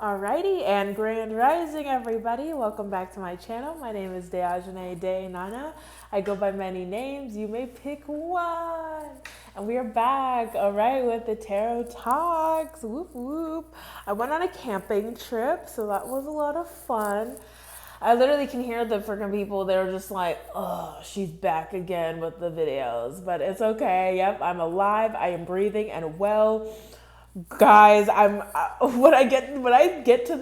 Alrighty, and grand rising, everybody. Welcome back to my channel. My name is Deajane De Nana. I go by many names. You may pick one. And we are back, all right, with the Tarot Talks. Whoop, whoop. I went on a camping trip, so that was a lot of fun. I literally can hear the freaking people. They're just like, oh, she's back again with the videos. But it's okay. Yep, I'm alive. I am breathing and well. Guys, when I get to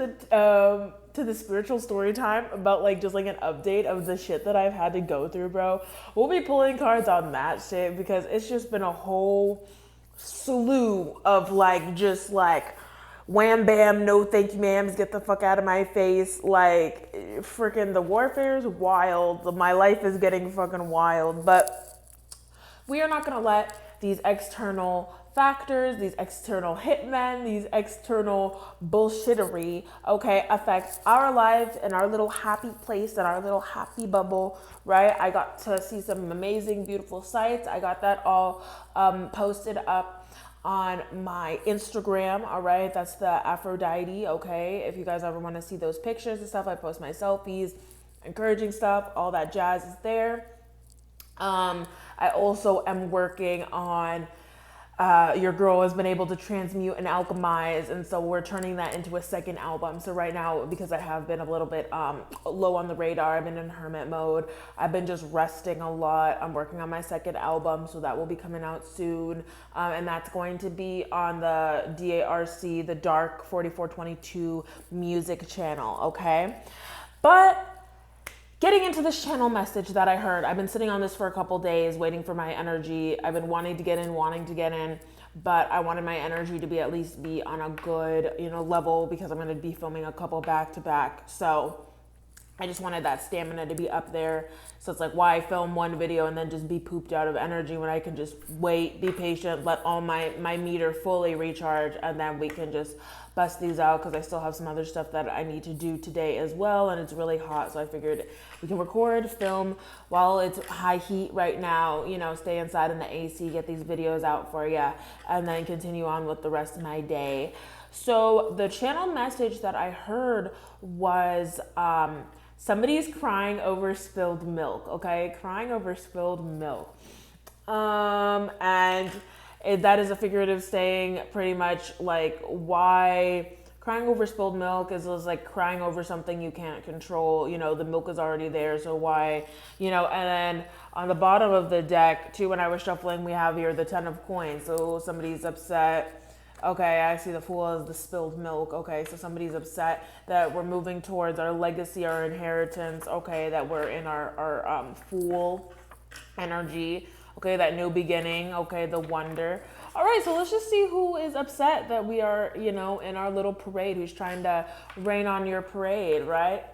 the spiritual story time about like just like an update of the shit that I've had to go through, bro. We'll be pulling cards on that shit because it's just been a whole slew of like just like wham bam, no thank you ma'ams, get the fuck out of my face. Like freaking the warfare is wild. My life is getting fucking wild, but we are not gonna let these external factors, these external hitmen, these external bullshittery, okay, affect our lives and our little happy place and our little happy bubble, right? I got to see some amazing, beautiful sights. I got that all posted up on my Instagram, all right? That's the Aphrodite, okay? If you guys ever want to see those pictures and stuff, I post my selfies, encouraging stuff, all that jazz is there. I also am working on your girl has been able to transmute and alchemize, and so we're turning that into a second album. So right now, because I have been a little bit low on the radar, I've been in hermit mode. I've been just resting a lot. I'm working on my second album, so that will be coming out soon, and that's going to be on the DARC, the Dark 4422 music channel, okay? But getting into this channel message that I heard, I've been sitting on this for a couple days, waiting for my energy. I've been wanting to get in, but I wanted my energy to be at least be on a good, level because I'm going to be filming a couple back to back. So I just wanted that stamina to be up there. So it's like, why film one video and then just be pooped out of energy when I can just wait, be patient, let all my meter fully recharge, and then we can just bust these out because I still have some other stuff that I need to do today as well, and it's really hot, so I figured we can record, film while it's high heat right now, stay inside in the AC, get these videos out for you, and then continue on with the rest of my day. So the channel message that I heard was somebody's crying over spilled milk, okay? Crying over spilled milk. That is a figurative saying, pretty much like why crying over spilled milk is like crying over something you can't control. The milk is already there, so why, and then on the bottom of the deck too, when I was shuffling, we have here the 10 of coins. So somebody's upset. Okay, I see the Fool as the spilled milk. Okay, so somebody's upset that we're moving towards our legacy, our inheritance. Okay, that we're in our Fool energy. Okay, that new beginning. Okay, the wonder. All right, so let's just see who is upset that we are, in our little parade. Who's trying to rain on your parade, right?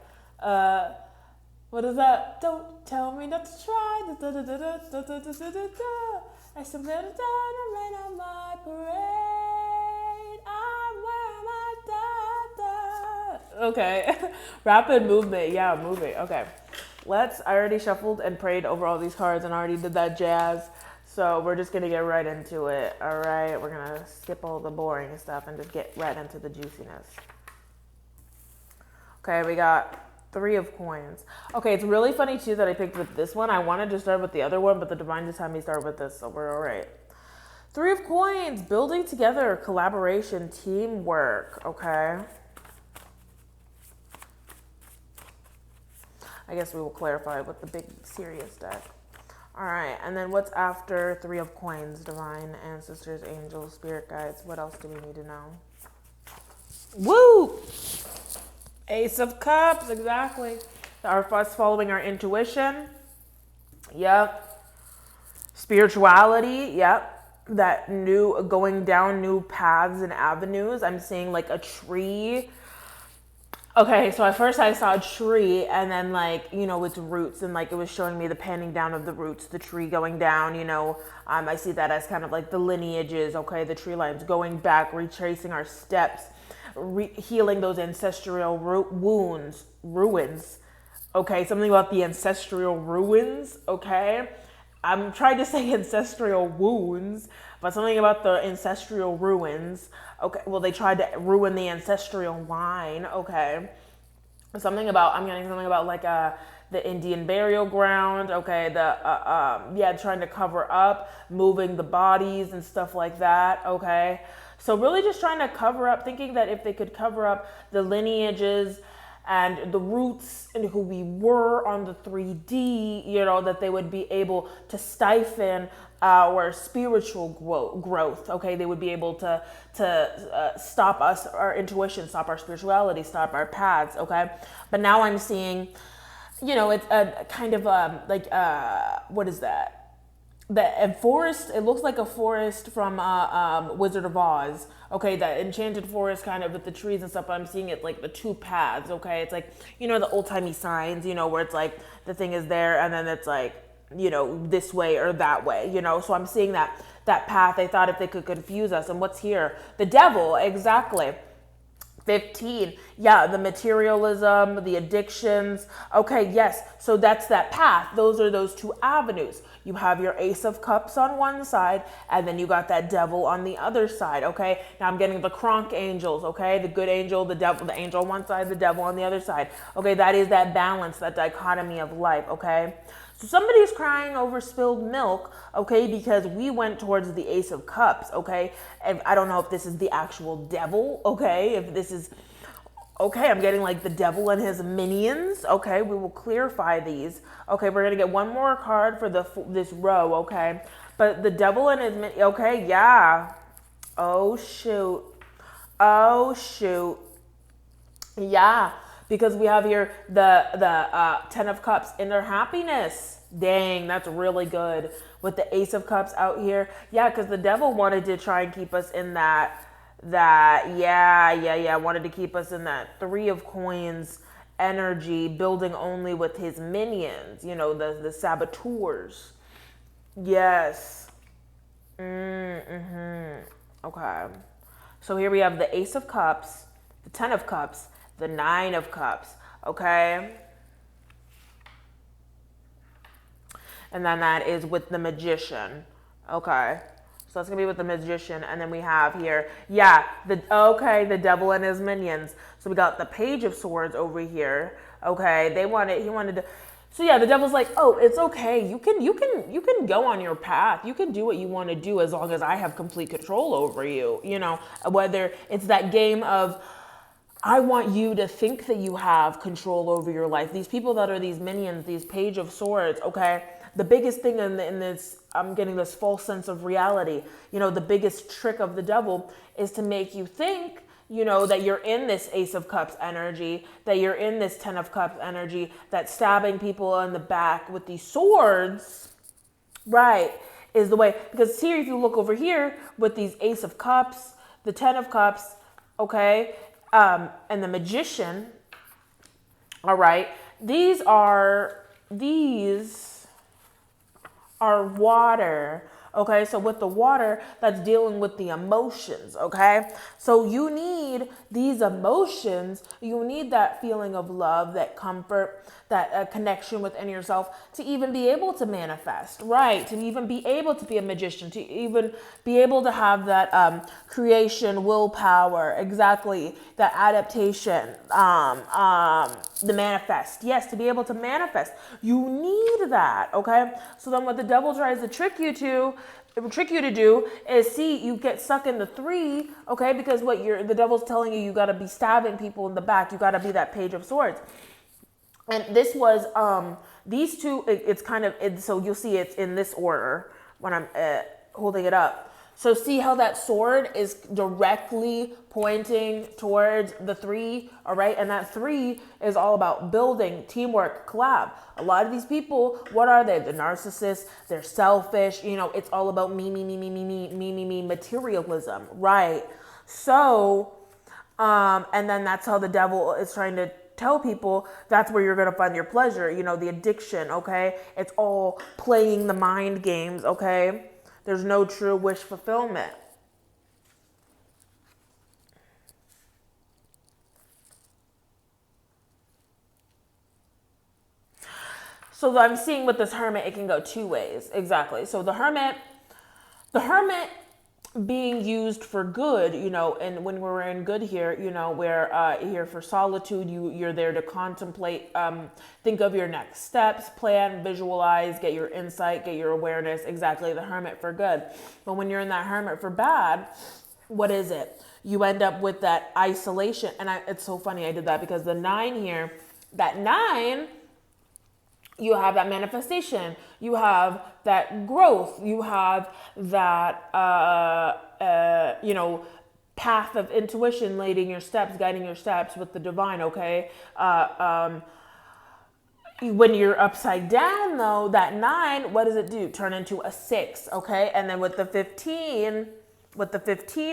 What is that? Don't tell me not to try. I still better to rain on my parade. I'm wearing my da-da. Okay, rapid movement. Yeah, moving. Okay. I already shuffled and prayed over all these cards and already did that jazz. So we're just going to get right into it. All right. We're going to skip all the boring stuff and just get right into the juiciness. Okay. We got 3 of coins. Okay. It's really funny too that I picked with this one. I wanted to start with the other one, but the divine just had me start with this. So we're all right. 3 of coins, building together, collaboration, teamwork. Okay. I guess we will clarify with the big serious deck. All right, and then what's after 3 of coins? Divine, ancestors, angels, spirit guides. What else do we need to know? Woo! Ace of cups, exactly. Us following our intuition. Yep. Spirituality, yep. That new, going down new paths and avenues. I'm seeing like a tree. Okay, so at first I saw a tree and then like, its roots, and like it was showing me the panning down of the roots, the tree going down, I see that as kind of like the lineages, okay, the tree lines going back, retracing our steps, healing those ancestral ruins, okay, something about the ancestral ruins, okay. I'm trying to say ancestral wounds, but something about the ancestral ruins. Okay, well, they tried to ruin the ancestral line. Okay, something about, I'm getting something about like the Indian burial ground. Okay, yeah, trying to cover up, moving the bodies and stuff like that. Okay, so really just trying to cover up, thinking that if they could cover up the lineages and the roots and who we were on the 3D, that they would be able to stifle our spiritual growth. Okay, they would be able to stop us, our intuition, stop our spirituality, stop our paths. Okay, but now I'm seeing, it's a kind of what is that? The forest, it looks like a forest from Wizard of Oz. Okay, that enchanted forest kind of with the trees and stuff, but I'm seeing it like the two paths. Okay, it's like, the old-timey signs, where it's like the thing is there and then it's like, this way or that way, so I'm seeing that path. They thought if they could confuse us. And what's here? The devil. Exactly. 15. Yeah, the materialism, the addictions. Okay, yes. So that's that path. Those are those two avenues. You have your Ace of Cups on one side, and then you got that devil on the other side. Okay, now I'm getting the Kronk angels. Okay, the good angel, the devil, the angel on one side, the devil on the other side. Okay, that is that balance, that dichotomy of life. Okay, so somebody's crying over spilled milk. Okay, because we went towards the Ace of Cups. Okay, and I don't know if this is the actual devil. Okay, if this is. Okay, I'm getting like the devil and his minions. Okay, we will clarify these. Okay, we're gonna get one more card for this row. Okay, but the devil and his minions. Okay, yeah. Oh shoot. Oh shoot. Yeah, because we have here the Ten of Cups, inner happiness. Dang, that's really good. With the Ace of Cups out here. Yeah, because the devil wanted to try and keep us in that wanted to keep us in that Three of Coins energy, building only with his minions, the saboteurs. Yes. Okay, so here we have the Ace of Cups, the Ten of Cups, the Nine of Cups. Okay, and then that is with the Magician. Okay, so that's gonna be with the Magician, and then we have here, the devil and his minions. So we got the Page of Swords over here. Okay, he wanted to. So yeah, the devil's like, oh, it's okay. You can go on your path. You can do what you want to do as long as I have complete control over you. Whether it's that game of, I want you to think that you have control over your life. These people that are these minions, these Page of Swords. Okay. The biggest thing in this, I'm getting this false sense of reality. The biggest trick of the devil is to make you think, that you're in this Ace of Cups energy, that you're in this Ten of Cups energy, that stabbing people in the back with these swords, right, is the way. Because here, if you look over here with these Ace of Cups, the Ten of Cups, okay, and the Magician, all right, these are water. Okay, so with the water, that's dealing with the emotions. Okay, so you need these emotions, you need that feeling of love, that comfort, that connection within yourself to even be able to manifest, right? To even be able to be a magician, to even be able to have that creation, willpower, exactly, that adaptation, the manifest. Yes, to be able to manifest, you need that. Okay, so then what the devil tries to trick you to do is, see, you get stuck in the 3, okay, because the devil's telling you got to be stabbing people in the back, you got to be that Page of Swords. And this was these two, it's kind of, so you'll see it's in this order when I'm holding it up. So see how that sword is directly pointing towards the 3, all right? And that 3 is all about building, teamwork, collab. A lot of these people, what are they? The narcissists, they're selfish, it's all about me, materialism, right? So, and then that's how the devil is trying to tell people that's where you're going to find your pleasure, the addiction, okay? It's all playing the mind games, okay? There's no true wish fulfillment. So I'm seeing with this Hermit, it can go 2 ways. Exactly. So the Hermit being used for good, and when we're in good here, we're here for solitude. You're there to contemplate, think of your next steps, plan, visualize, get your insight, get your awareness. Exactly, the hermit for good. But when you're in that hermit for bad, what is it? You end up with that isolation. And it's so funny I did that, because the 9 here, that 9, you have that manifestation, you have that growth, you have that path of intuition, leading your steps, guiding your steps with the divine. Okay, when you're upside down though, that 9, what does it do? Turn into a 6. Okay, and then with the 15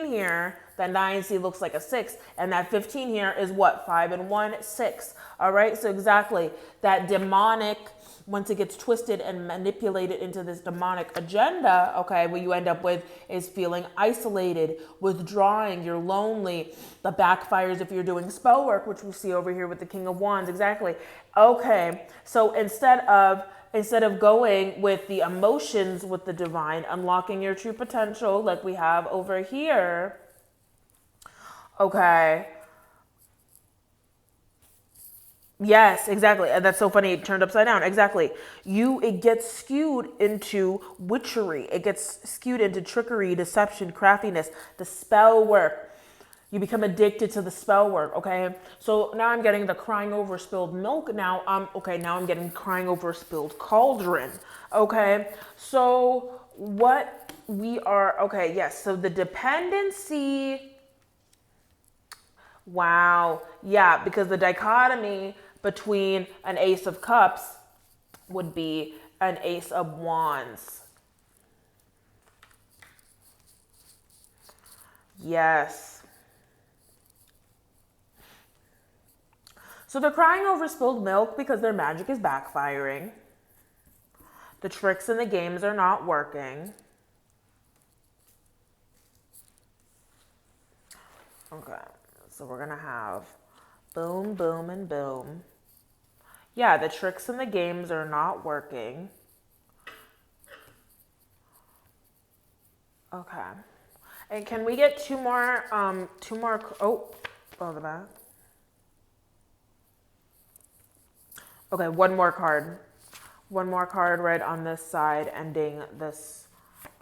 here, that 9 looks like a 6, and that 15 here is what? 5 and 1, 6. All right, so exactly that demonic, once it gets twisted and manipulated into this demonic agenda, okay, what you end up with is feeling isolated, withdrawing, you're lonely. The backfires if you're doing spell work, which we see over here with the King of Wands. Exactly. Okay, so instead of going with the emotions with the divine, unlocking your true potential like we have over here, okay. Yes, exactly. And that's so funny. It turned upside down. Exactly. It gets skewed into witchery. It gets skewed into trickery, deception, craftiness, the spell work. You become addicted to the spell work. Okay. So now I'm getting the crying over spilled milk. Now I'm getting crying over spilled cauldron. Okay. So yes. So the dependency. Wow. Yeah. Because the dichotomy between an Ace of Cups would be an Ace of Wands. Yes. So they're crying over spilled milk because their magic is backfiring. The tricks and the games are not working. Okay. So we're going to have boom, boom, and boom. Yeah, the tricks and the games are not working. Okay. And can we get two more, oh, the back. Okay, one more card. One more card right on this side, ending this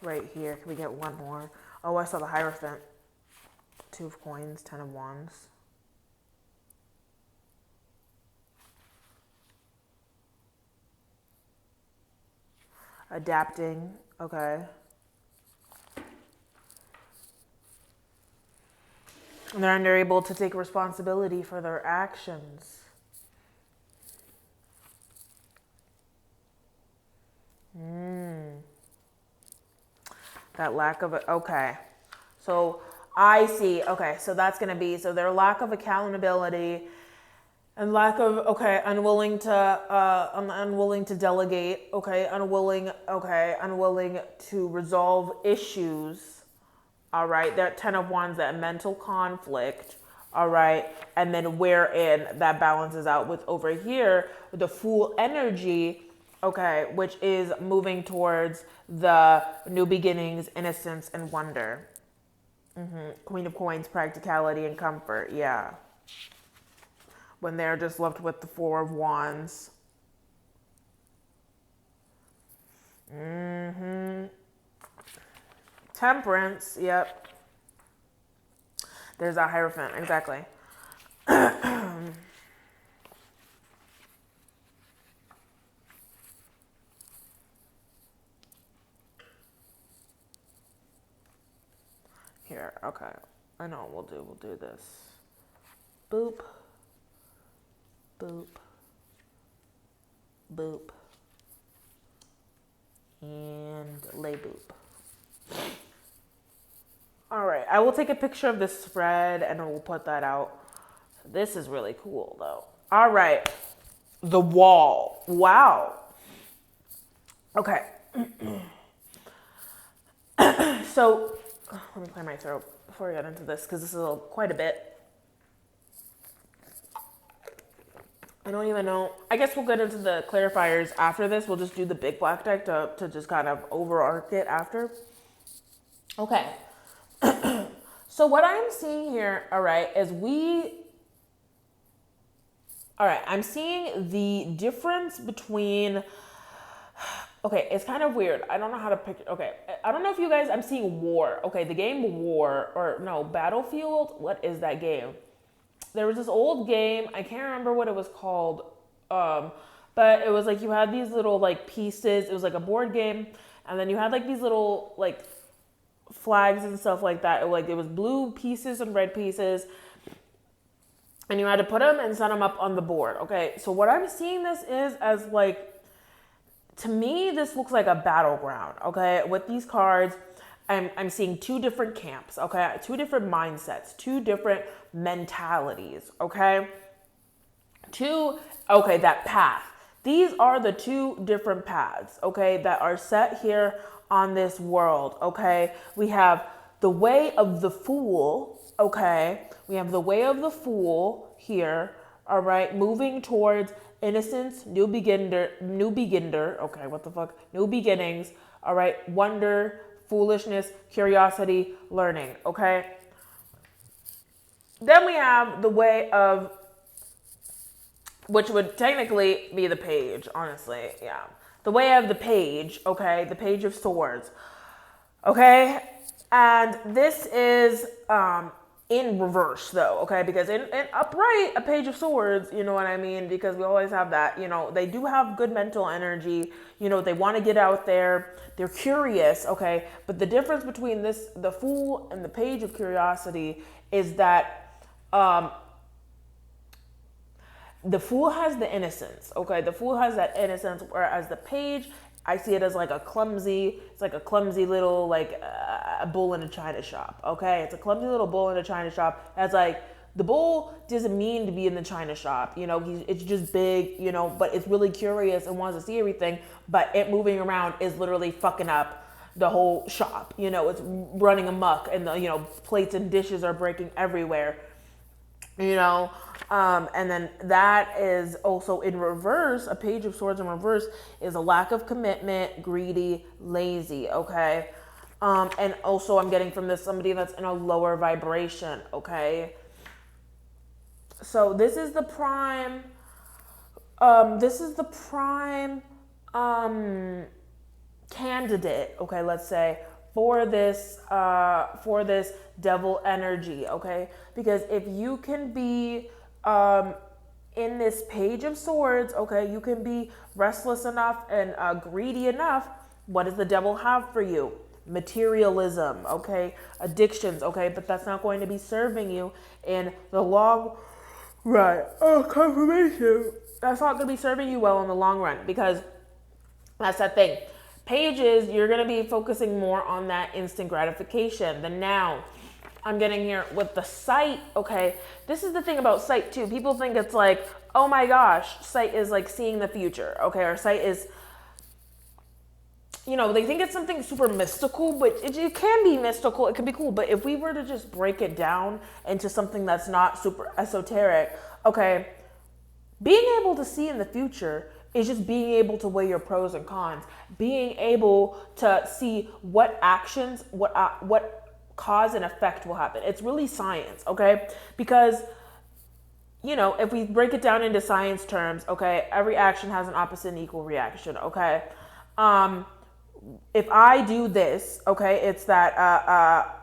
right here. Can we get one more? Oh, I saw the Hierophant. 2 of coins, 10 of wands. Adapting, okay. And they're able to take responsibility for their actions. That lack of, okay. So I see, okay, so that's going to be, so their lack of accountability and lack of, unwilling to delegate, unwilling to resolve issues, all right, that 10 of wands, that mental conflict, all right, and then wherein that balances out with over here with the Fool energy, okay, which is moving towards the new beginnings, innocence, and wonder. Queen of coins, practicality, and comfort, yeah. When they're just left with the 4 of wands. Temperance, yep. There's that Hierophant, exactly. Here, okay. I know what we'll do this. Boop. Boop. Boop. And lay boop. All right, I will take a picture of this spread and we'll put that out. This is really cool though. All right, the Wall. Wow. Okay. So, let me clear my throat before we get into this because this is quite a bit. I don't even know. I guess we'll get into the clarifiers after this. We'll just do the big black deck to just kind of overarch it after. Okay. So what I'm seeing here, all right, is I'm seeing the difference between, okay, it's kind of weird. I don't know how to picture, okay, I don't know if you guys, I'm seeing War, okay, the game War, or no, Battlefield, what is that game? There was this old game, I can't remember what it was called, but it was like you had these little like pieces, it was like a board game, and then you had like these little like flags and stuff like that. It was blue pieces and red pieces, and you had to put them and set them up on the board. Okay, so what I'm seeing this is as like, to me, this looks like a battleground. Okay, with these cards, I'm seeing two different camps. Okay, two different mindsets, two different mentalities. Okay, that path. These are the two different paths, okay, that are set here on this world, okay? We have the way of the fool, okay? We have the way of the fool here, all right, moving towards innocence, new beginner, okay, what the fuck? New beginnings, all right, wonder, foolishness, curiosity, learning, okay? Then we have the way of, which would technically be the page, honestly, yeah. The way of the page, okay, the page of swords, okay? And this is in reverse, though, okay? Because in upright, a page of swords, you know what I mean? Because we always have that, you know, they do have good mental energy, you know, they want to get out there, they're curious, okay? But the difference between this, the fool and the page of curiosity, is that the fool has the innocence, okay? The fool has that innocence, whereas the page, I see it as like it's like a clumsy little, like a bull in a china shop, okay? It's a clumsy little bull in a china shop. That's like, the bull doesn't mean to be in the china shop, you know? It's just big, you know, but it's really curious and wants to see everything, but it moving around is literally fucking up the whole shop, you know? It's running amok, and the, you know, plates and dishes are breaking everywhere, you know? And then that is also in reverse. A page of swords in reverse is a lack of commitment, greedy, lazy, okay? And also I'm getting from this somebody that's in a lower vibration, okay? So this is the prime, candidate, okay, let's say, for this devil energy, okay? Because if you can be in this page of swords, okay, you can be restless enough and greedy enough. What does the devil have for you? Materialism, okay, addictions, okay, but that's not going to be serving you in the long run. Oh, confirmation. That's not going to be serving you well in the long run, because that's that thing. Pages, you're going to be focusing more on that instant gratification, the now. I'm getting here with the sight, okay? This is the thing about sight too. People think it's like, oh my gosh, sight is like seeing the future, okay? Or sight is, you know, they think it's something super mystical, but it can be mystical, it can be cool. But if we were to just break it down into something that's not super esoteric, okay, being able to see in the future is just being able to weigh your pros and cons, being able to see what actions, what cause and effect will happen. It's really science, okay? Because, you know, if we break it down into science terms, okay, every action has an opposite and equal reaction, okay? If I do this, okay, it's that,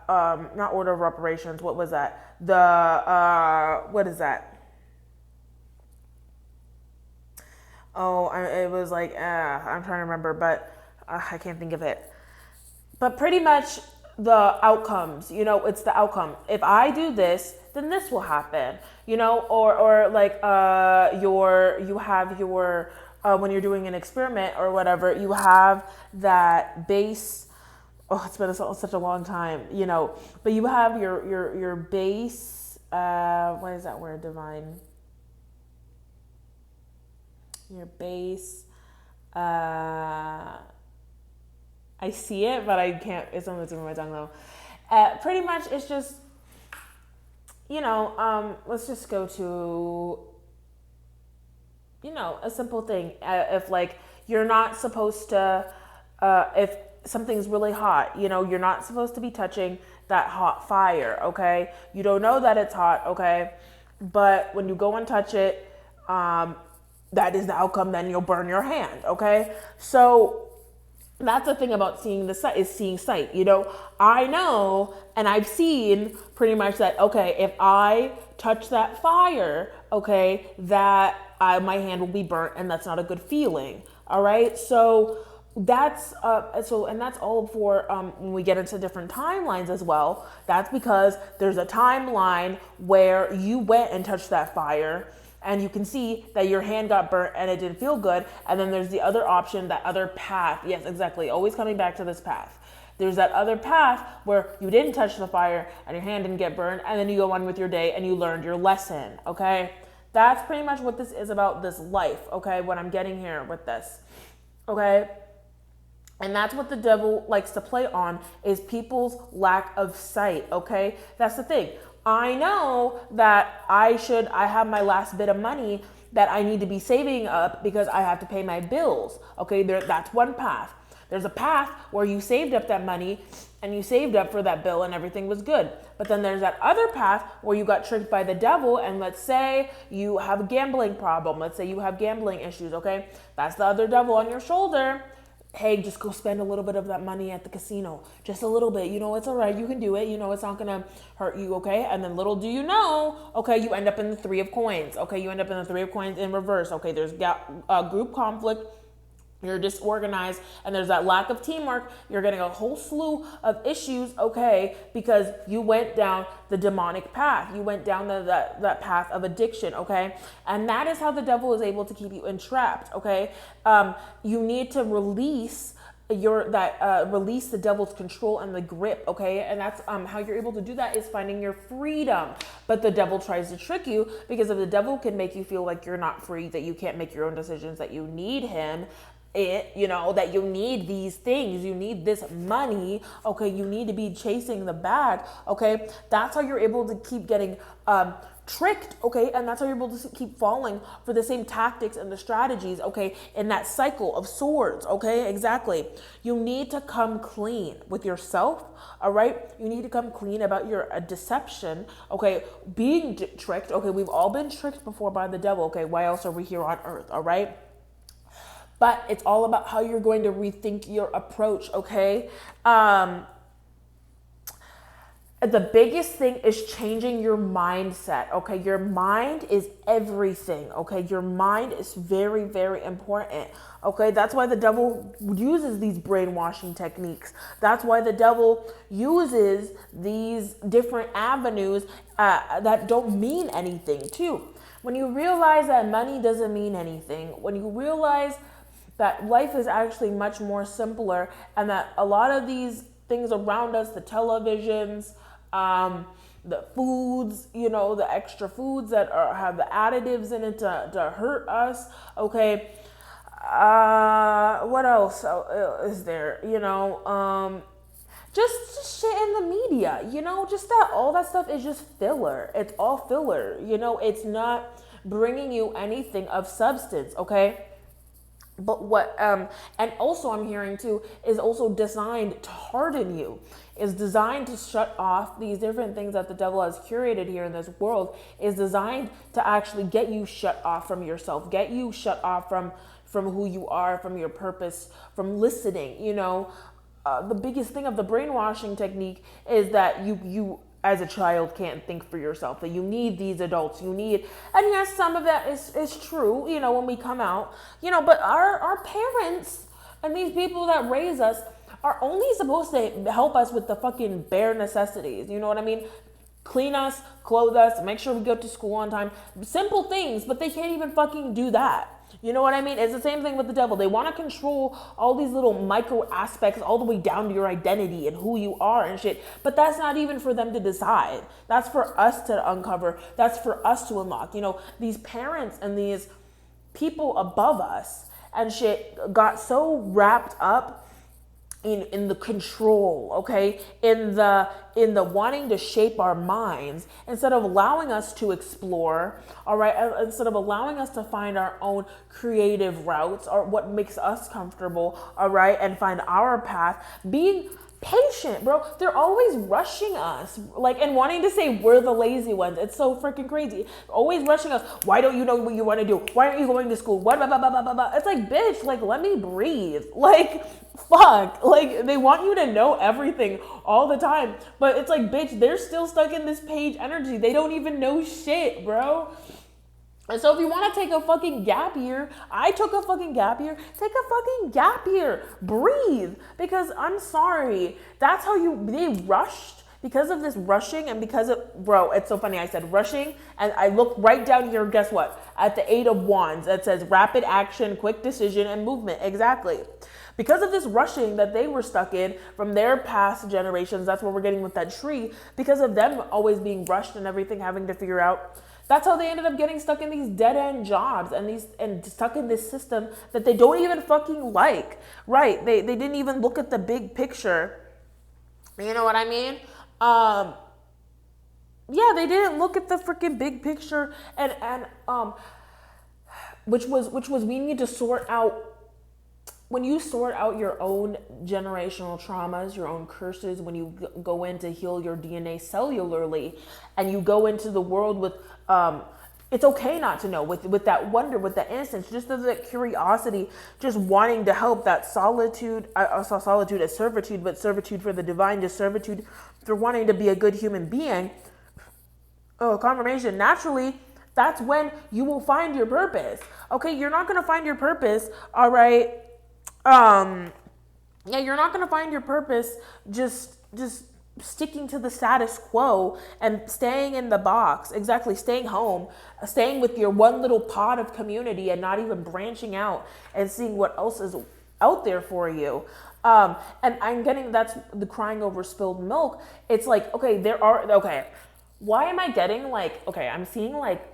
not order of operations, what was that? What is that? Oh, it was like, I'm trying to remember, but I can't think of it. But pretty much the outcomes, you know, it's the outcome. If I do this, then this will happen, you know, or like you have your when you're doing an experiment or whatever, you have that base. Oh, it's been such a long time, you know, but you have your base. What is that word? Divine. Your base. I see it, but I can't. It's on the tip of my tongue though. Pretty much, it's just, you know. Let's just go to, you know, a simple thing. If like you're not supposed to, if something's really hot, you're not supposed to be touching that hot fire, okay? You don't know that it's hot, okay? But when you go and touch it, that is the outcome, then you'll burn your hand, okay? So that's the thing about seeing the sight, is seeing sight. I know and I've seen pretty much that, okay, if I touch that fire, okay, that my hand will be burnt, and that's not a good feeling. All right. So that's and that's all for when we get into different timelines as well. That's because there's a timeline where you went and touched that fire, and you can see that your hand got burnt and it didn't feel good. And then there's the other option, that other path. Yes, exactly. Always coming back to this path. There's that other path where you didn't touch the fire and your hand didn't get burned, and then you go on with your day and you learned your lesson, okay? That's pretty much what this is about, this life, okay? What I'm getting here with this, okay? And that's what the devil likes to play on, is people's lack of sight, okay? That's the thing. I know that I have my last bit of money that I need to be saving up because I have to pay my bills. Okay, that's one path. There's a path where you saved up that money and you saved up for that bill and everything was good. But then there's that other path where you got tricked by the devil, and let's say you have a gambling problem. Let's say you have gambling issues, okay? That's the other devil on your shoulder. Hey, just go spend a little bit of that money at the casino. Just a little bit. It's all right. You can do it. It's not going to hurt you, okay? And then little do you know, okay, you end up in the 3 of coins. Okay, you end up in the 3 of coins in reverse. Okay, there's group conflict. You're disorganized, and there's that lack of teamwork. You're getting a whole slew of issues, okay, because you went down the demonic path. You went down that path of addiction, okay? And that is how the devil is able to keep you entrapped, okay? You need to release release the devil's control and the grip, okay? And that's how you're able to do that, is finding your freedom. But the devil tries to trick you, because if the devil can make you feel like you're not free, that you can't make your own decisions, that you need him, that you need these things, you need this money, okay, you need to be chasing the bag, okay, that's how you're able to keep getting tricked, okay, and that's how you're able to keep falling for the same tactics and the strategies, okay, in that cycle of swords, okay, exactly. You need to come clean with yourself, all right? You need to come clean about your deception, okay, being tricked, okay, we've all been tricked before by the devil, okay, why else are we here on earth, all right? But it's all about how you're going to rethink your approach, okay? The biggest thing is changing your mindset, okay? Your mind is everything, okay? Your mind is very, very important, okay? That's why the devil uses these brainwashing techniques. That's why the devil uses these different avenues that don't mean anything, too. When you realize that money doesn't mean anything, when you realize that life is actually much more simpler, and that a lot of these things around us, the televisions, the foods, the extra foods that have the additives in it to hurt us, okay? What else is there? Just shit in the media, just that, all that stuff is just filler. It's all filler, it's not bringing you anything of substance, okay? But what, and also I'm hearing too, is also designed to harden you, is designed to shut off these different things that the devil has curated here in this world, is designed to actually get you shut off from yourself, get you shut off from who you are, from your purpose, from listening, the biggest thing of the brainwashing technique is that you as a child can't think for yourself, that you need these adults, and yes, some of that is true, when we come out, but our parents and these people that raise us are only supposed to help us with the fucking bare necessities, you know what I mean? Clean us, clothe us, make sure we go to school on time, simple things, but they can't even fucking do that. You know what I mean? It's the same thing with the devil. They want to control all these little micro aspects all the way down to your identity and who you are and shit. But that's not even for them to decide. That's for us to uncover. That's for us to unlock. These parents and these people above us and shit got so wrapped up in the control, okay, in the wanting to shape our minds instead of allowing us to explore, all right, instead of allowing us to find our own creative routes or what makes us comfortable, all right, and find our path. Being patient, bro. They're always rushing us, like, and wanting to say we're the lazy ones. It's so freaking crazy. Always rushing us. Why don't you know what you want to do? Why aren't you going to school? What? Blah, blah, blah, blah, blah, blah. It's like, bitch, like, let me breathe. Like, fuck. Like, they want you to know everything all the time, but it's like, bitch, they're still stuck in this page energy. They don't even know shit, bro. And so if you want to take a fucking gap year, I took a fucking gap year, take a fucking gap year, breathe, because I'm sorry, that's how they rushed, because of this rushing and because of, bro, it's so funny, I said rushing, and I look right down here, guess what, at the 8 of Wands, it says rapid action, quick decision, and movement, exactly. Because of this rushing that they were stuck in from their past generations, that's what we're getting with that tree, because of them always being rushed and everything having to figure out. That's how they ended up getting stuck in these dead-end jobs and stuck in this system that they don't even fucking like. Right? They didn't even look at the big picture. You know what I mean? Yeah, they didn't look at the freaking big picture and which was we need to sort out. When you sort out your own generational traumas, your own curses, when you go in to heal your DNA cellularly, and you go into the world with, it's okay not to know, with that wonder, with that innocence, just that curiosity, just wanting to help, that solitude. I saw solitude as servitude, but servitude for the divine, just servitude for wanting to be a good human being. Oh, confirmation. Naturally, that's when you will find your purpose. Okay, you're not going to find your purpose, all right? Yeah, you're not going to find your purpose just sticking to the status quo and staying in the box. Exactly. Staying home, staying with your one little pod of community and not even branching out and seeing what else is out there for you. And I'm getting, that's the crying over spilled milk. It's like, okay, why am I getting like, okay, I'm seeing like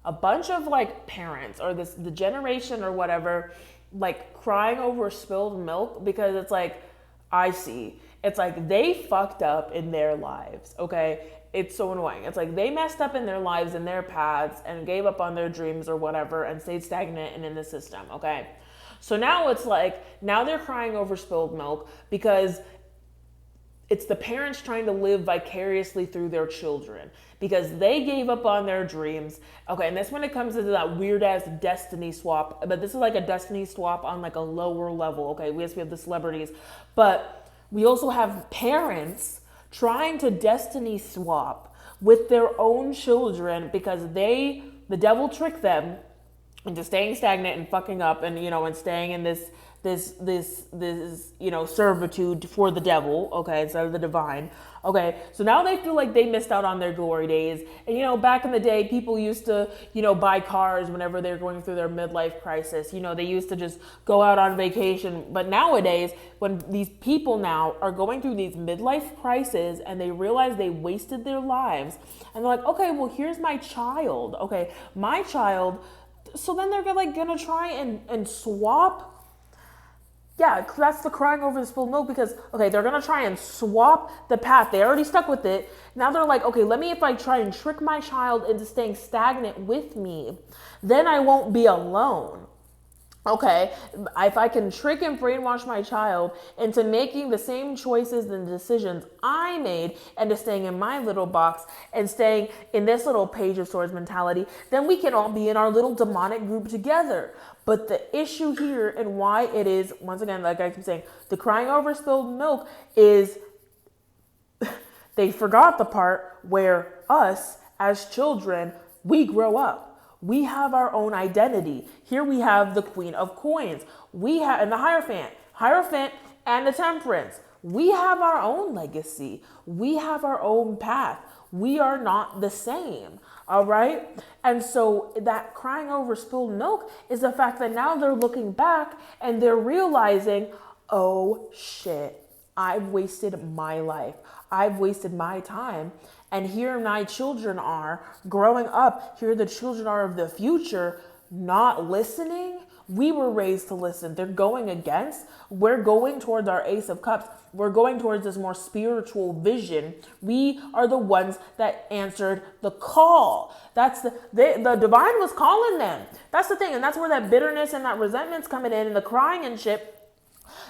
a bunch of like parents or the generation or whatever, like crying over spilled milk, because it's like, I see, it's like they fucked up in their lives. Okay. It's so annoying. It's like they messed up in their lives and their paths and gave up on their dreams or whatever and stayed stagnant and in the system. Okay. So now it's like, now they're crying over spilled milk because it's the parents trying to live vicariously through their children because they gave up on their dreams. Okay, and that's when it comes to that weird ass destiny swap. But this is like a destiny swap on like a lower level. Okay, we have the celebrities, but we also have parents trying to destiny swap with their own children because the devil tricked them into staying stagnant and fucking up and, and staying in this servitude for the devil, okay, instead of the divine. Okay, so now they feel like they missed out on their glory days. And, back in the day, people used to, buy cars whenever they're going through their midlife crisis. They used to just go out on vacation. But nowadays, when these people now are going through these midlife crises and they realize they wasted their lives, and they're like, okay, well, here's my child. Okay, my child. So then they're gonna try and swap. Yeah, that's the crying over the spilled milk because, okay, they're going to try and swap the path. They already stuck with it. Now they're like, okay, if I try and trick my child into staying stagnant with me, then I won't be alone. Okay, if I can trick and brainwash my child into making the same choices and decisions I made and to staying in my little box and staying in this little page of swords mentality, then we can all be in our little demonic group together. But the issue here and why it is, once again, like I keep saying, the crying over spilled milk is they forgot the part where us as children, we grow up. We have our own identity. Here we have the Queen of Coins. We have, and the Hierophant and the Temperance. We have our own legacy. We have our own path. We are not the same. All right. And so that crying over spilled milk is the fact that now they're looking back and they're realizing, oh shit, I've wasted my life. I've wasted my time. And here my children are growing up. Here the children are of the future, not listening We were raised to listen. They're going against. We're going towards our Ace of Cups. We're going towards this more spiritual vision. We are the ones that answered the call. That's the divine was calling them. That's the thing. And that's where that bitterness and that resentment's coming in and the crying and shit.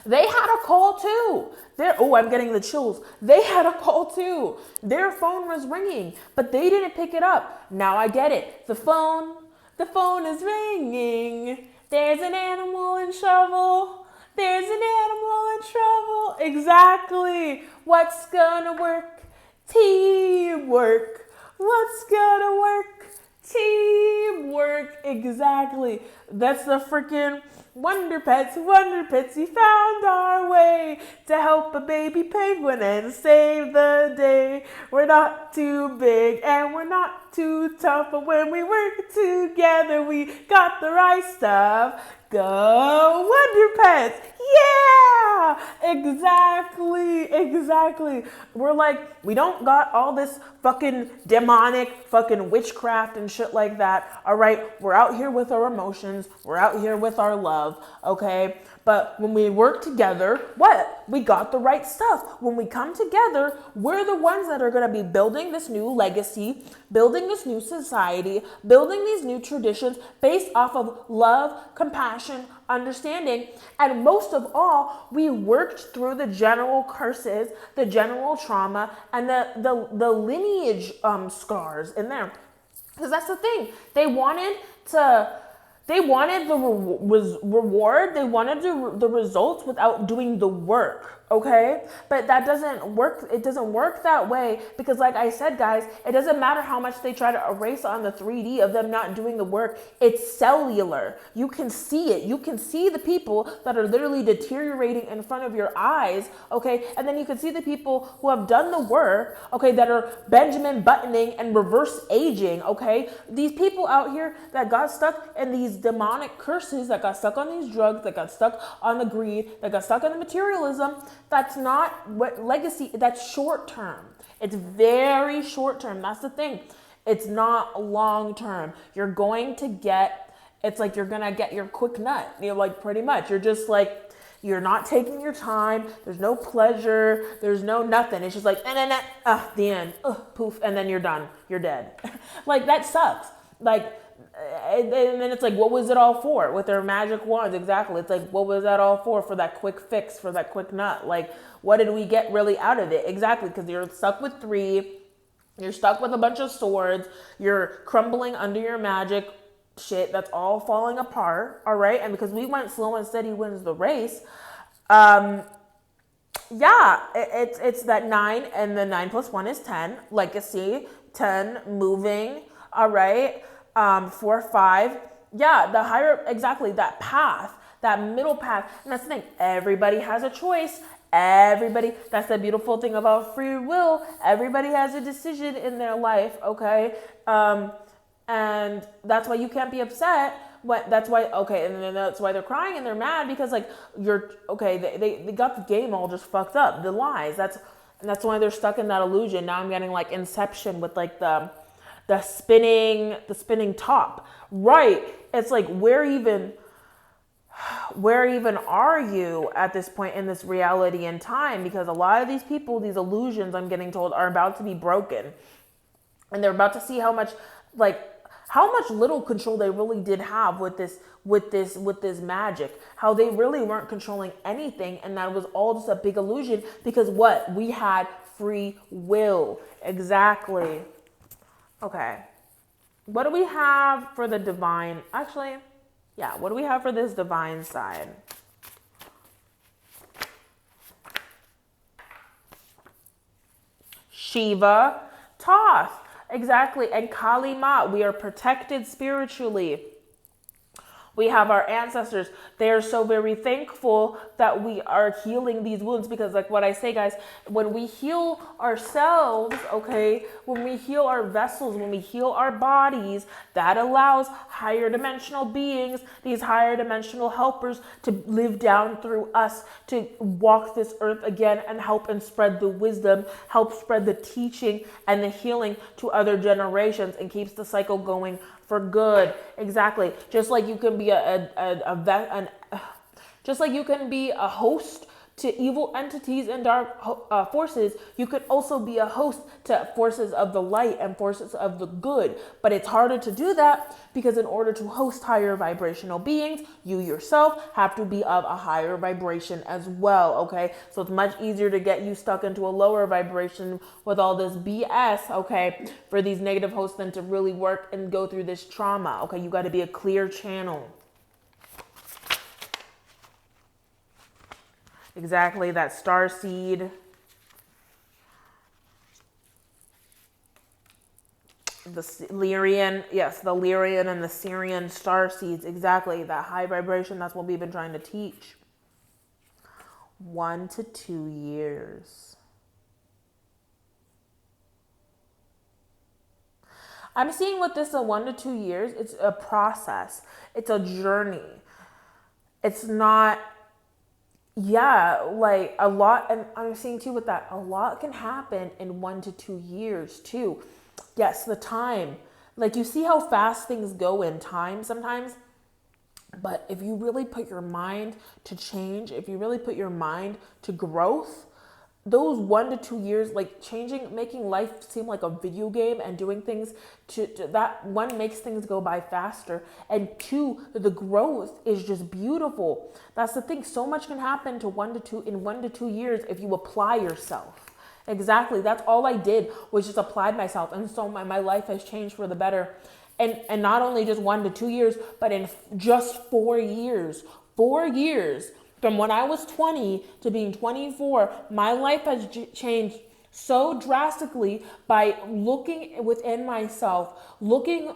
They had a call too. I'm getting the chills. They had a call too. Their phone was ringing, but they didn't pick it up. Now I get it. The phone is ringing. There's an animal in trouble. There's an animal in trouble. Exactly. What's gonna work? Teamwork. What's gonna work? Teamwork. Exactly. That's the freaking Wonder Pets, we found our way to help a baby penguin and save the day. We're not too big and we're not too tough, but when we work together, we got the right stuff. Go Wonder Pets! Yeah! Exactly. We're like, we don't got all this fucking demonic fucking witchcraft and shit like that. All right, we're out here with our emotions. We're out here with our love, okay? But when we work together, what? We got the right stuff. When we come together, we're the ones that are going to be building this new legacy, building this new society, building these new traditions based off of love, compassion, understanding. And most of all, we worked through the general curses, the general trauma, and the lineage scars in there. Because that's the thing. They wanted the reward. They wanted the results without doing the work. Okay, but that doesn't work. It doesn't work that way because, like I said, guys, it doesn't matter how much they try to erase on the 3D of them not doing the work. It's cellular. You can see it. You can see the people that are literally deteriorating in front of your eyes. Okay, and then you can see the people who have done the work. Okay, that are Benjamin Buttoning and reverse aging. Okay, these people out here that got stuck in these demonic curses, that got stuck on these drugs, that got stuck on the greed, that got stuck on the materialism. That's not what legacy, that's short term. It's very short term. That's the thing. It's not long term. You're going to get, it's like you're going to get your quick nut. You're like, pretty much, you're just like, you're not taking your time. There's no pleasure. There's no nothing. It's just like, the end, poof, and then you're done. You're dead. Like, that sucks. Like, and then it's like, what was it all for? With their magic wands, exactly. It's like, what was that all for that quick fix, for that quick nut? Like, what did we get really out of it? Exactly, because you're stuck with 3. You're stuck with a bunch of swords. You're crumbling under your magic shit. That's all falling apart, all right? And because we went slow and steady wins the race, it's that 9, and the 9 plus 1 is 10. Legacy, 10, moving, all right? 4, 5. Yeah, the higher, exactly, that path, that middle path. And that's the thing. Everybody has a choice. Everybody, that's the beautiful thing about free will. Everybody has a decision in their life, okay? And that's why you can't be upset. That's why they're crying and they're mad because, like, they got the game all just fucked up. The lies. That's why they're stuck in that illusion. Now I'm getting, like, Inception with, like, the spinning top. Right. It's like, where even are you at this point in this reality and time? Because a lot of these people, these illusions, I'm getting told, are about to be broken. And they're about to see how much little control they really did have with this magic. How they really weren't controlling anything, and that was all just a big illusion because what? We had free will. Exactly. Okay, what do we have for the divine? Actually, yeah, what do we have for this divine side? Shiva, Thoth, exactly, and Kali Ma. We are protected spiritually. We have our ancestors. They are so very thankful that we are healing these wounds because, like what I say, guys, when we heal ourselves, okay, when we heal our vessels, when we heal our bodies, that allows higher dimensional beings, these higher dimensional helpers to live down through us, to walk this earth again and help and spread the wisdom, help spread the teaching and the healing to other generations and keeps the cycle going for good. Exactly. Just like you can be be just like you can be a host to evil entities and dark forces, you could also be a host to forces of the light and forces of the good. But it's harder to do that because in order to host higher vibrational beings, you yourself have to be of a higher vibration as well, okay? So it's much easier to get you stuck into a lower vibration with all this BS, okay, for these negative hosts than to really work and go through this trauma, okay? You got to be a clear channel. Exactly, that star seed. The Lyrian, yes, the Lyrian and the Syrian star seeds. Exactly, that high vibration, that's what we've been trying to teach. 1 to 2 years. I'm seeing with this, 1 to 2 years, it's a process. It's a journey. It's not... Yeah, like a lot, and I'm seeing too with that, a lot can happen in 1 to 2 years too. Yes, the time. Like you see how fast things go in time sometimes, but if you really put your mind to change, if you really put your mind to growth, those 1 to 2 years, like changing, making life seem like a video game and doing things to that, one, makes things go by faster, and two, the growth is just beautiful. That's the thing. So much can happen to 1 to 2 years if you apply yourself. Exactly. That's all I did was just applied myself. And so my life has changed for the better. And not only just 1 to 2 years, but in just 4 years, 4 years. From when I was 20 to being 24, my life has changed so drastically by looking within myself, looking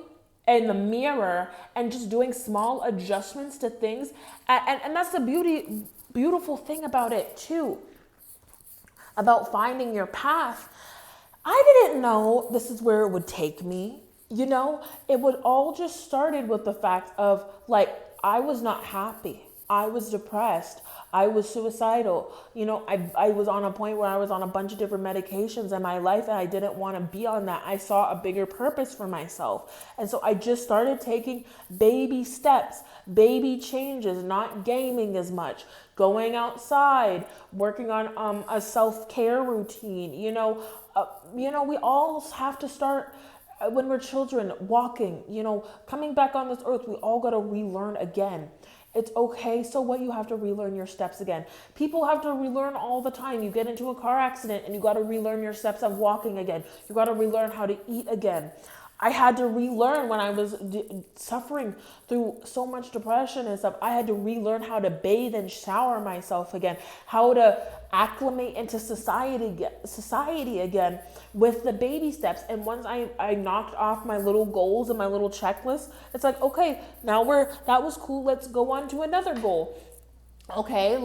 in the mirror and just doing small adjustments to things. And that's the beautiful thing about it too, about finding your path. I didn't know this is where it would take me. You know, it would all just started with the fact of like, I was not happy. I was depressed. I was suicidal. You know, I was on a point where I was on a bunch of different medications in my life and I didn't want to be on that. I saw a bigger purpose for myself. And so I just started taking baby steps, baby changes, not gaming as much, going outside, working on a self-care routine. You know, we all have to start when we're children, walking, you know, coming back on this earth, we all got to relearn again. It's okay. So what? You have to relearn your steps again. People have to relearn all the time. You get into a car accident and you got to relearn your steps of walking again. You got to relearn how to eat again. I had to relearn when I was suffering through so much depression and stuff. I had to relearn how to bathe and shower myself again, how to acclimate into society again with the baby steps. And once I knocked off my little goals and my little checklist, it's like, okay, now that was cool. Let's go on to another goal. Okay,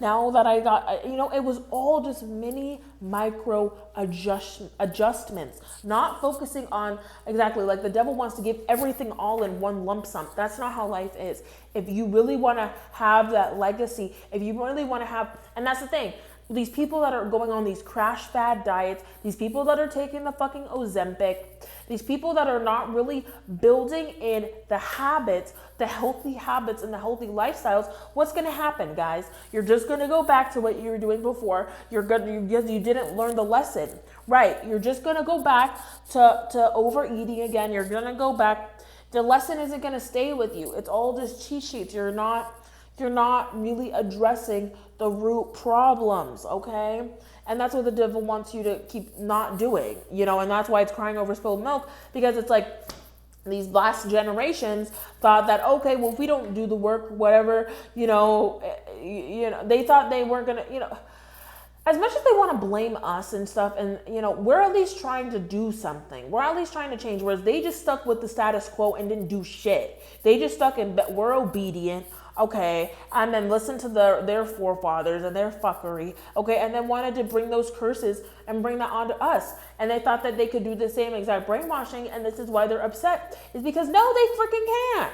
now that I got, you know, it was all just mini micro adjustments, not focusing on exactly like the devil wants to give everything all in one lump sum. That's not how life is. If you really want to have that legacy, if you really want to have, and that's the thing, these people that are going on these crash fad diets, these people that are taking the fucking Ozempic, these people that are not really building in the habits, the healthy habits and the healthy lifestyles, what's going to happen, guys? You're just going to go back to what you were doing before. You didn't learn the lesson, right? You're just going to go back to overeating again. You're going to go back. The lesson isn't going to stay with you. It's all just cheat sheets. You're not really addressing the root problems, okay? And that's what the devil wants you to keep not doing, you know, and that's why it's crying over spilled milk, because it's like these last generations thought that, okay, well, if we don't do the work, whatever, you know, they thought they weren't going to, you know, as much as they want to blame us and stuff, and, you know, we're at least trying to do something. We're at least trying to change, whereas they just stuck with the status quo and didn't do shit. They just stuck in, we're obedient. Okay, and then listen to their forefathers and their fuckery, okay, and then wanted to bring those curses and bring that onto us. And they thought that they could do the same exact brainwashing, and this is why they're upset. Is because no, they freaking can't.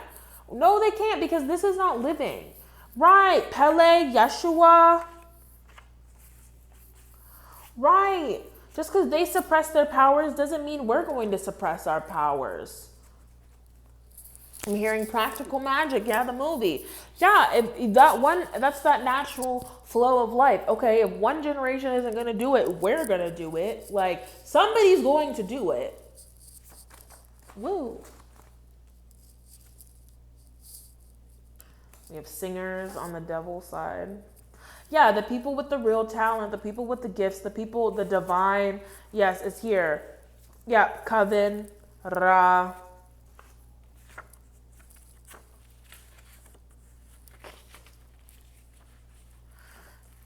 No, they can't, because this is not living. Right, Pele, Yeshua. Right. Just because they suppress their powers doesn't mean we're going to suppress our powers. I'm hearing practical magic. Yeah, the movie. Yeah, that's that natural flow of life. Okay, if one generation isn't going to do it, we're going to do it. Like, somebody's going to do it. Woo. We have singers on the devil side. Yeah, the people with the real talent, the people with the gifts, the divine. Yes, it's here. Yeah, Coven, Ra.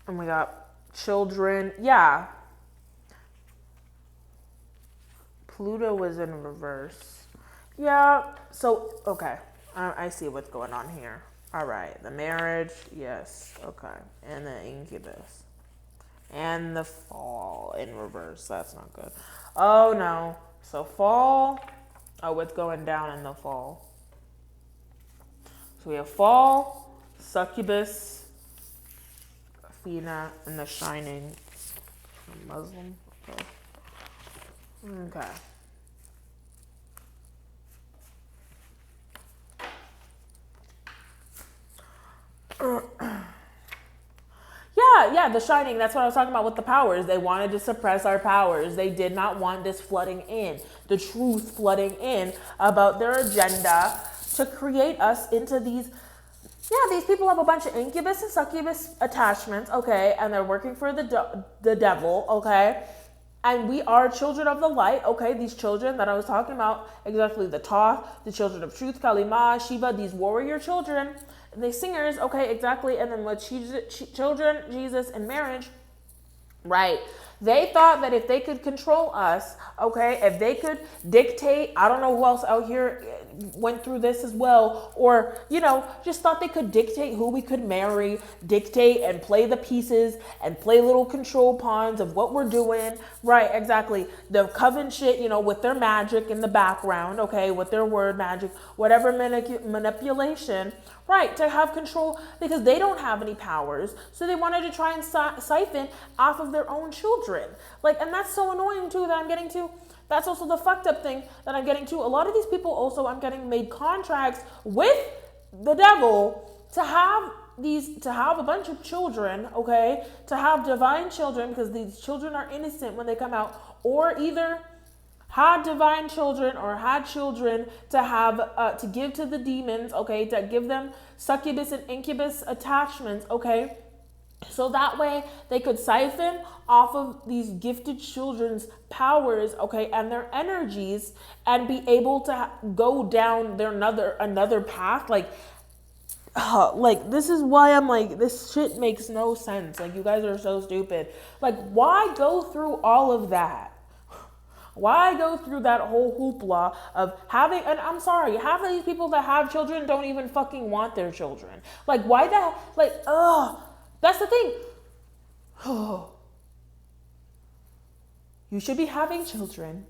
And we got children. Yeah. Pluto was in reverse. Yeah. So, okay. I see what's going on here. All right. The marriage. Yes. Okay. And the incubus. And the fall in reverse. That's not good. Oh, no. So, fall. Oh, it's going down in the fall. So, we have fall, succubus, Athena, and the Shining. Muslim. Okay. Okay. Yeah, The Shining. That's what I was talking about with the powers. They wanted to suppress our powers. They did not want this flooding in, the truth flooding in about their agenda to create us into these. Yeah, these people have a bunch of incubus and succubus attachments, okay, and they're working for the devil, okay, and we are children of the light, okay. These children that I was talking about, exactly, the Thoth, the children of truth, Kalima, Shiva, these warrior children, and they singers, okay, exactly, and then with children, Jesus, and marriage, right. They thought that if they could control us, okay, if they could dictate, I don't know who else out here went through this as well, or, just thought they could dictate who we could marry, dictate and play the pieces and play little control pawns of what we're doing. Right, exactly. The coven shit, with their magic in the background, okay, with their word magic, whatever manipulation, right, to have control because they don't have any powers. So they wanted to try and siphon off of their own children. Like, and that's so annoying too that I'm getting to. That's also the fucked up thing that I'm getting to. A lot of these people also, I'm getting made contracts with the devil to have a bunch of children, okay, to have divine children because these children are innocent when they come out, or either had divine children or had children to have to give to the demons, okay, to give them succubus and incubus attachments, okay. So that way they could siphon off of these gifted children's powers, okay, and their energies, and be able to go down their another path. Like this is why I'm like, this shit makes no sense. Like, you guys are so stupid. Like, why go through all of that? Why go through that whole hoopla of having, and I'm sorry, half of these people that have children don't even fucking want their children. Like, why the, like, that's the thing. You should be having children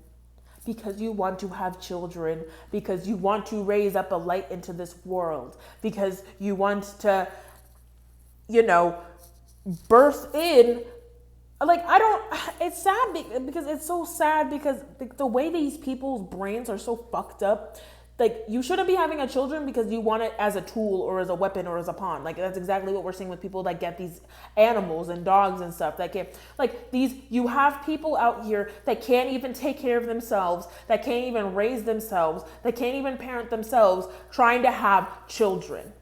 because you want to have children, because you want to raise up a light into this world, because you want to, birth in. Like, it's sad because it's so sad because the way these people's brains are so fucked up. Like, you shouldn't be having a children because you want it as a tool or as a weapon or as a pawn. Like, that's exactly what we're seeing with people that get these animals and dogs and stuff that can't, like, you have people out here that can't even take care of themselves, that can't even raise themselves, that can't even parent themselves, trying to have children.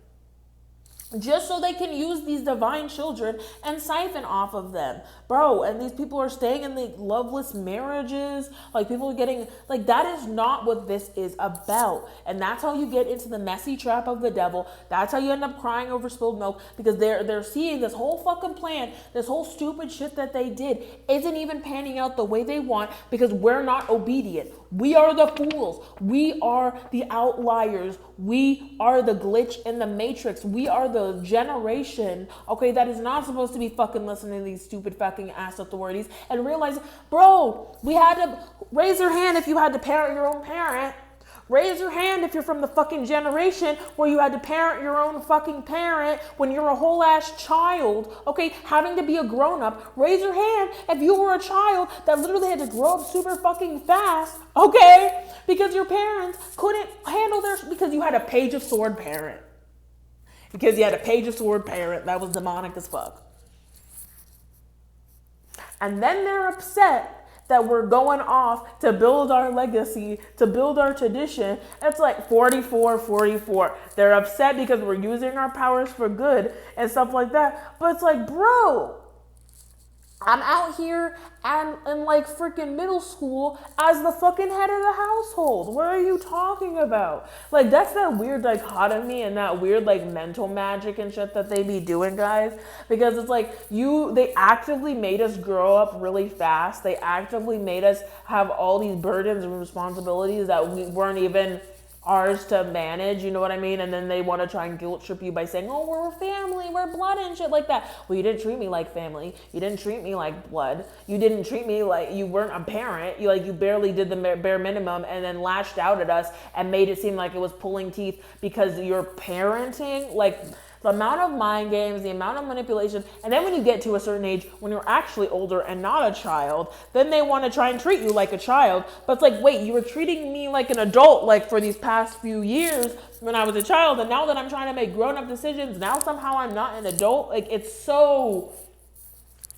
Just so they can use these divine children and siphon off of them. Bro, and these people are staying in the loveless marriages. Like, people are getting, like, that is not what this is about. And that's how you get into the messy trap of the devil. That's how you end up crying over spilled milk, because they're seeing this whole fucking plan, this whole stupid shit that they did isn't even panning out the way they want, because we're not obedient. We are the fools. We are the outliers. We are the glitch in the matrix. We are the generation, okay, that is not supposed to be fucking listening to these stupid fucking ass authorities and realize, bro, we had to raise your hand if you had to parent your own parent. Raise your hand if you're from the fucking generation where you had to parent your own fucking parent when you're a whole ass child, okay, having to be a grown up. Raise your hand if you were a child that literally had to grow up super fucking fast, okay, because your parents couldn't handle because you had a page of sword parent. Because you had a page of sword parent that was demonic as fuck. And then they're upset that we're going off to build our legacy, to build our tradition. It's like 44. They're upset because we're using our powers for good and stuff like that. But it's like, bro, I'm out here and in like freaking middle school as the fucking head of the household. What are you talking about? Like, that's that weird dichotomy and that weird like mental magic and shit that they be doing, guys. Because it's like they actively made us grow up really fast. They actively made us have all these burdens and responsibilities that we weren't even ours to manage, you know what I mean? And then they want to try and guilt trip you by saying, oh, we're a family, we're blood and shit like that. Well, you didn't treat me like family. You didn't treat me like blood. You didn't treat me like you weren't a parent. You barely did the bare minimum and then lashed out at us and made it seem like it was pulling teeth because you're parenting. Like, the amount of mind games, the amount of manipulation, and then when you get to a certain age, when you're actually older and not a child, then they want to try and treat you like a child. But it's like, wait, you were treating me like an adult, like for these past few years when I was a child, and now that I'm trying to make grown-up decisions, now somehow I'm not an adult. Like, it's so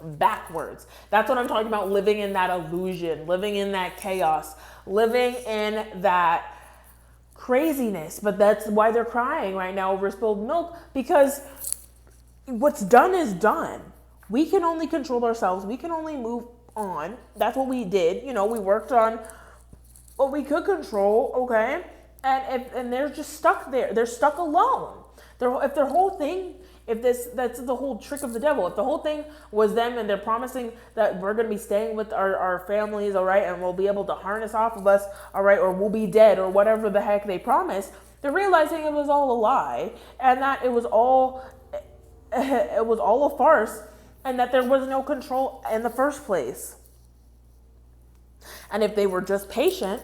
backwards. That's what I'm talking about, living in that illusion, living in that chaos, living in that craziness. But that's why they're crying right now over spilled milk, because what's done is done. We can only control ourselves. We can only move on. That's what we did. You know, we worked on what we could control, okay? And they're just stuck there. They're stuck alone. If their whole thing, that's the whole trick of the devil. If the whole thing was them and they're promising that we're going to be staying with our families, all right, and we'll be able to harness off of us, all right, or we'll be dead, or whatever the heck they promised, they're realizing it was all a lie and that it was all a farce and that there was no control in the first place. And if they were just patient,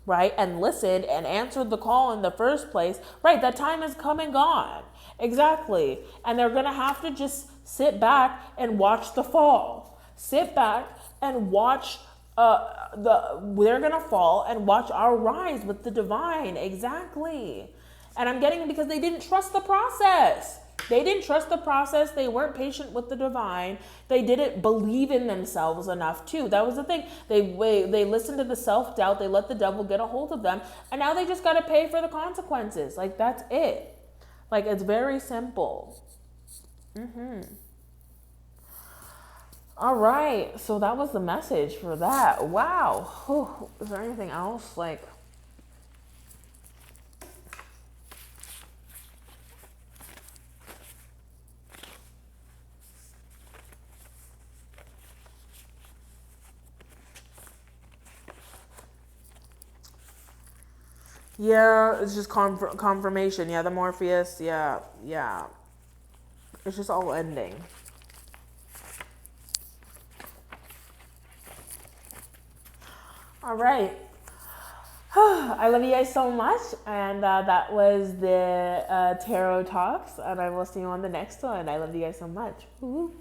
right, and listened and answered the call in the first place, right, that time is come and gone. Exactly. And they're going to have to just sit back and watch the fall. Sit back and watch they're going to fall and watch our rise with the divine. Exactly. And I'm getting it because they didn't trust the process. They didn't trust the process. They weren't patient with the divine. They didn't believe in themselves enough too. That was the thing. They listened to the self-doubt. They let the devil get a hold of them. And now they just got to pay for the consequences. Like, that's it. Like, it's very simple. All right. So that was the message for that. Wow. Whew. Is there anything else? Like, yeah, it's just confirmation. Yeah, the Morpheus. Yeah. It's just all ending. All right. I love you guys so much. And that was the Tarot Talks. And I will see you on the next one. I love you guys so much. Woo-hoo.